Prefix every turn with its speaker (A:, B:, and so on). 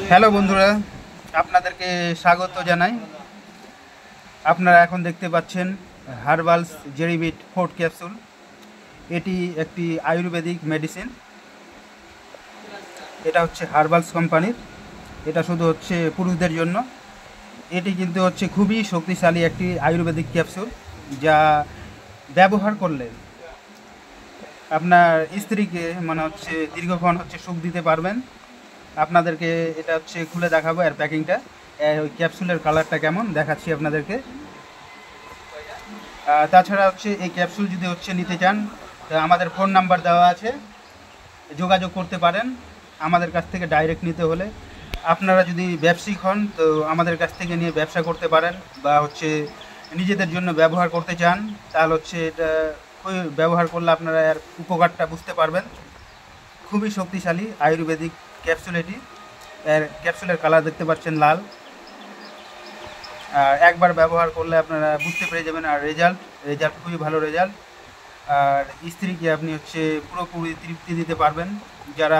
A: Hello বন্ধুরা, আপনাদেরকে স্বাগত জানাই। আপনারা এখন দেখতে পাচ্ছেন হার্বালস জেরিবিট ফোর্ট ক্যাপসুল। এটি একটি আয়ুর্বেদিক মেডিসিন। এটা হচ্ছে হার্বালস কোম্পানির। এটা শুধু হচ্ছে পুরুষদের জন্য। এটি কিন্তু হচ্ছে খুবই শক্তিশালী একটি আয়ুর্বেদিক ক্যাপসুল, যা ব্যবহার করলে আপনার স্ত্রীকে মানে হচ্ছে দীর্ঘক্ষণ হচ্ছে সুখ দিতে পারবেন। আপনাদেরকে এটা হচ্ছে খুলে দেখাবো এর প্যাকিংটা, ওই ক্যাপসুলের কালারটা কেমন দেখাচ্ছি আপনাদেরকে। তাছাড়া হচ্ছে এই ক্যাপসুল যদি হচ্ছে নিতে চান, তো আমাদের ফোন নাম্বার দেওয়া আছে, যোগাযোগ করতে পারেন। আমাদের কাছ থেকে ডাইরেক্ট নিতে হলে, আপনারা যদি ব্যবসায়িক হন তো আমাদের কাছ থেকে নিয়ে ব্যবসা করতে পারেন, বা হচ্ছে নিজেদের জন্য ব্যবহার করতে চান, তাহলে হচ্ছে এটা ব্যবহার করলে আপনারা এর উপকারটা বুঝতে পারবেন। খুবই শক্তিশালী আয়ুর্বেদিক ক্যাপসুল এটি। এর ক্যাপসুলের কালার দেখতে পাচ্ছেন লাল। আর একবার ব্যবহার করলে আপনারা বুঝতে পেরে যাবেন। আর রেজাল্ট খুবই ভালো রেজাল্ট। আর স্ত্রীকে আপনি হচ্ছে পুরোপুরি তৃপ্তি দিতে পারবেন। যারা